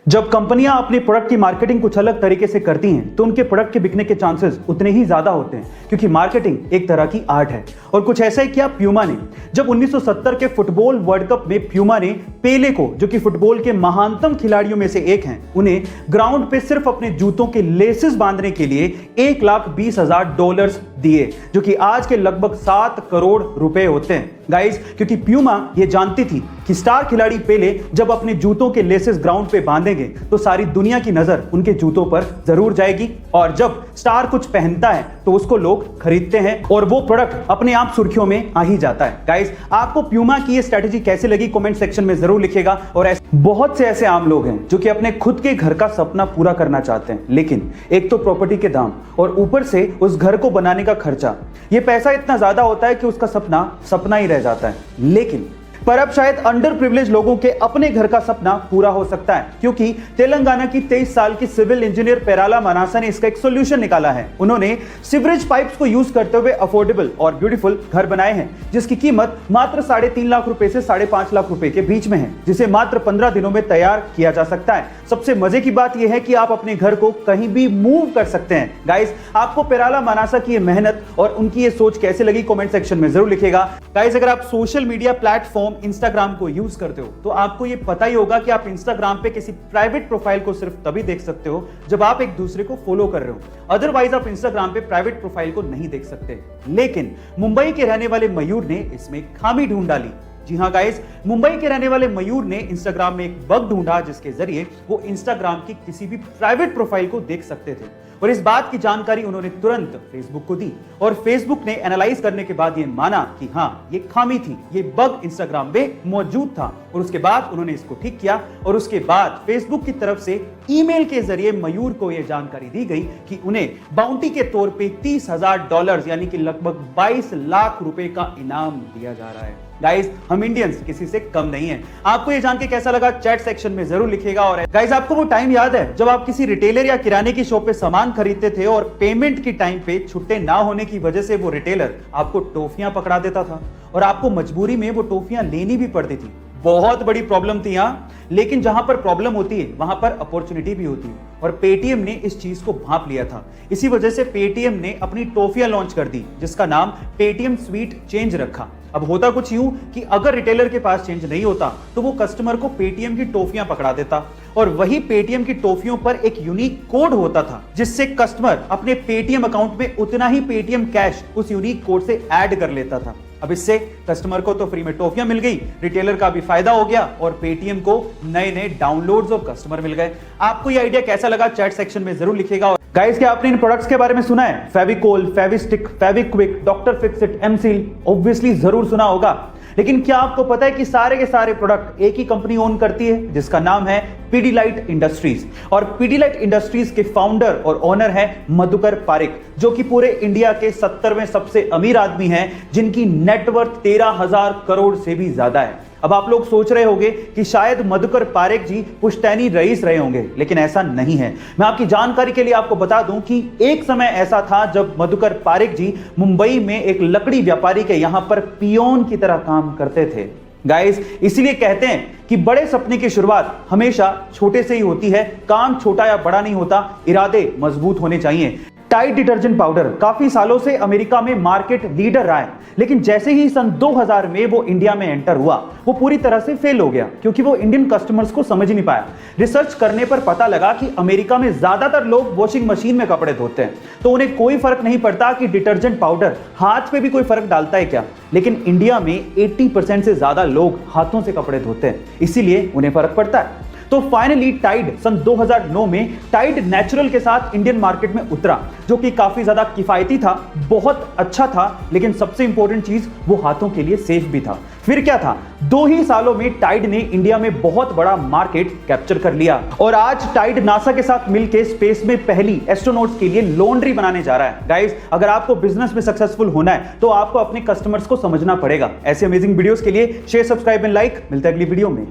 जब कंपनियां अपने प्रोडक्ट की मार्केटिंग कुछ अलग तरीके से करती हैं तो उनके प्रोडक्ट के बिकने के चांसेस उतने ही ज्यादा होते हैं, क्योंकि मार्केटिंग एक तरह की आर्ट है। और कुछ ऐसा ही किया प्यूमा ने। जब 1970 के फुटबॉल वर्ल्ड कप में प्यूमा ने पेले को, जो कि फुटबॉल के महानतम खिलाड़ियों में से एक हैं, उन्हें ग्राउंड पे सिर्फ अपने जूतों के लेसेस बांधने के लिए $1,20,000 दिए, जो कि आज के लगभग 7 करोड़ रुपए होते हैं गाइस। क्योंकि प्यूमा ये जानती थी कि स्टार खिलाड़ी पेले जब अपने जूतों के लेसेस ग्राउंड पे बांधेंगे तो सारी दुनिया की नजर उनके जूतों पर जरूर जाएगी, और जब स्टार कुछ पहनता है तो उसको लोग खरीदते हैं और वो प्रोडक्ट अपने आप सुर्खियों में आ ही जाता है। गाइस, आपको प्यूमा की ये स्ट्रेटेजी कैसे लगी कमेंट सेक्शन में जरूर लिखिएगा। और बहुत से ऐसे आम लोग हैं जो कि अपने खुद के घर का सपना पूरा करना चाहते हैं, लेकिन एक तो प्रॉपर्टी के दाम और ऊपर से उस घर को बनाने का खर्चा, ये पैसा इतना ज्यादा होता है कि उसका सपना सपना ही रह जाता है। लेकिन पर अब शायद अंडर प्रिविलेज लोगों के अपने घर का सपना पूरा हो सकता है, क्योंकि तेलंगाना की 23 साल की सिविल इंजीनियर पेराला मनासा ने इसका एक सॉल्यूशन निकाला है। उन्होंने सीवरेज पाइप्स को यूज करते हुए अफोर्डेबल और ब्यूटीफुल घर बनाए हैं, जिसकी कीमत मात्र 3.5 लाख रुपए से 5.5 लाख रुपए के बीच में है, जिसे मात्र 15 दिनों में तैयार किया जा सकता है। सबसे मजे की बात यह है कि आप अपने घर को कहीं भी मूव कर सकते हैं। गाइस, आपको पेराला मनासा की मेहनत और उनकी ये सोच कैसे लगी कमेंट सेक्शन में जरूर लिखिएगा। गाइस, अगर आप सोशल मीडिया प्लेटफॉर्म इंस्टाग्राम को यूज करते हो तो आपको यह पता ही होगा कि आप इंस्टाग्राम पे किसी प्राइवेट प्रोफाइल को सिर्फ तभी देख सकते हो जब आप एक दूसरे को फॉलो कर रहे हो, अदरवाइज आप इंस्टाग्राम पे प्राइवेट प्रोफाइल को नहीं देख सकते। लेकिन मुंबई के रहने वाले मयूर ने इसमें खामी ढूंढ डाली। जी हां गाइस, मुंबई के रहने वाले मयूर ने इंस्टाग्राम में एक बग ढूंढा जिसके जरिए वो इंस्टाग्राम की किसी भी प्राइवेट प्रोफाइल को देख सकते थे, और इस बात की जानकारी उन्होंने तुरंत फेसबुक को दी, और फेसबुक ने एनालाइज करने के बाद ये माना कि हां, ये खामी थी, ये बग इंस्टाग्राम में मौजूद था, और उसके बाद उन्होंने इसको ठीक किया। और उसके बाद फेसबुक की तरफ से ईमेल के जरिए मयूर को यह जानकारी दी गई कि उन्हें बाउंटी के तौर पे $30,000 यानी कि लगभग 22 लाख रुपए का इनाम दिया जा रहा है। गाइस, हम इंडियंस किसी से कम नहीं है। आपको ये जान के कैसा लगा चैट सेक्शन में जरूर लिखिएगा। और गाइस, आपको वो टाइम याद है जब आप किसी रिटेलर या किराने की शॉप पे सामान खरीदते थे और पेमेंट की टाइम पे छुट्टे ना होने की वजह से वो रिटेलर आपको टॉफियां पकड़ा देता था और आपको मजबूरी में वो टॉफियां लेनी भी पड़ती थी। बहुत बड़ी प्रॉब्लम थी यहां, लेकिन जहां पर प्रॉब्लम होती है वहां पर अपॉर्चुनिटी भी होती है, और पेटीएम ने इस चीज को भांप लिया था। इसी वजह से पेटीएम ने अपनी टॉफियां लॉन्च कर दी, जिसका नाम पेटीएम स्वीट चेंज रखा। अब होता कुछ यूं कि अगर रिटेलर के पास चेंज नहीं होता तो वो कस्टमर को पेटीएम की टॉफियां पकड़ा देता, और वही पेटीएम की टॉफियों पर एक यूनिक कोड होता था जिससे कस्टमर अपने पेटीएम अकाउंट में उतना ही पेटीएम कैश उस यूनिक कोड से ऐड कर लेता था। अब इससे कस्टमर को तो फ्री में टॉफियां मिल गई, रिटेलर का भी फायदा हो गया, और पेटीएम को नए नए डाउनलोड्स और कस्टमर मिल गए। आपको ये आइडिया कैसा लगा चैट सेक्शन में जरूर लिखिएगा। गाइस, क्या आपने इन प्रोडक्ट्स के बारे में सुना है? Fevicol, Fevistick, Fevikwik, doctor Fixit, M Seal, obviously जरूर सुना होगा। लेकिन क्या आपको पता है कि सारे के सारे प्रोडक्ट एक ही कंपनी ओन करती है, जिसका नाम है पीडीलाइट इंडस्ट्रीज। और पीडीलाइट इंडस्ट्रीज के फाउंडर और ओनर है मधुकर पारिक, जो कि पूरे इंडिया के 70वें सबसे अमीर आदमी हैं, जिनकी नेटवर्थ 13,000 करोड़ से भी ज्यादा है। अब आप लोग सोच रहे होंगे कि शायद मधुकर पारिक जी पुश्तैनी रईस रहे होंगे, लेकिन ऐसा नहीं है। मैं आपकी जानकारी के लिए आपको बता दूं कि एक समय ऐसा था जब मधुकर पारिक जी मुंबई में एक लकड़ी व्यापारी के यहां पर पियोन की तरह काम करते थे। गाइस, इसलिए कहते हैं कि बड़े सपने की शुरुआत हमेशा छोटे से ही होती है। काम छोटा या बड़ा नहीं होता, इरादे मजबूत होने चाहिए। टाइड डिटर्जेंट पाउडर काफी सालों से अमेरिका में मार्केट लीडर रहा है, लेकिन जैसे ही सन 2000 में वो इंडिया में एंटर हुआ, वो पूरी तरह से फेल हो गया, क्योंकि वो इंडियन कस्टमर्स को समझ नहीं पाया। रिसर्च करने पर पता लगा कि अमेरिका में ज्यादातर लोग वॉशिंग मशीन में कपड़े धोते हैं, तो उन्हें कोई फर्क नहीं पड़ता कि डिटर्जेंट पाउडर हाथ पे भी कोई फर्क डालता है क्या। लेकिन इंडिया में 80% से ज्यादा लोग हाथों से कपड़े धोते हैं, इसीलिए उन्हें फर्क पड़ता है। तो फाइनली टाइड सन 2009 में टाइड नेचुरल के साथ इंडियन मार्केट में उतरा, जो कि काफी ज्यादा किफायती था, बहुत अच्छा था, लेकिन सबसे इंपॉर्टेंट चीज वो हाथों के लिए सेफ भी था। फिर क्या था, 2 ही सालों में टाइड ने इंडिया में बहुत बड़ा मार्केट कैप्चर कर लिया, और आज टाइड नासा के साथ मिलकर स्पेस में पहली एस्ट्रोनॉट्स के लिए लॉन्ड्री बनाने जा रहा है। गाइस, अगर आपको बिजनेस में सक्सेसफुल होना है तो आपको अपने कस्टमर्स को समझना पड़ेगा। ऐसे अमेजिंग वीडियोस के लिए शेयर, सब्सक्राइब एंड लाइक। मिलते हैं अगली वीडियो में।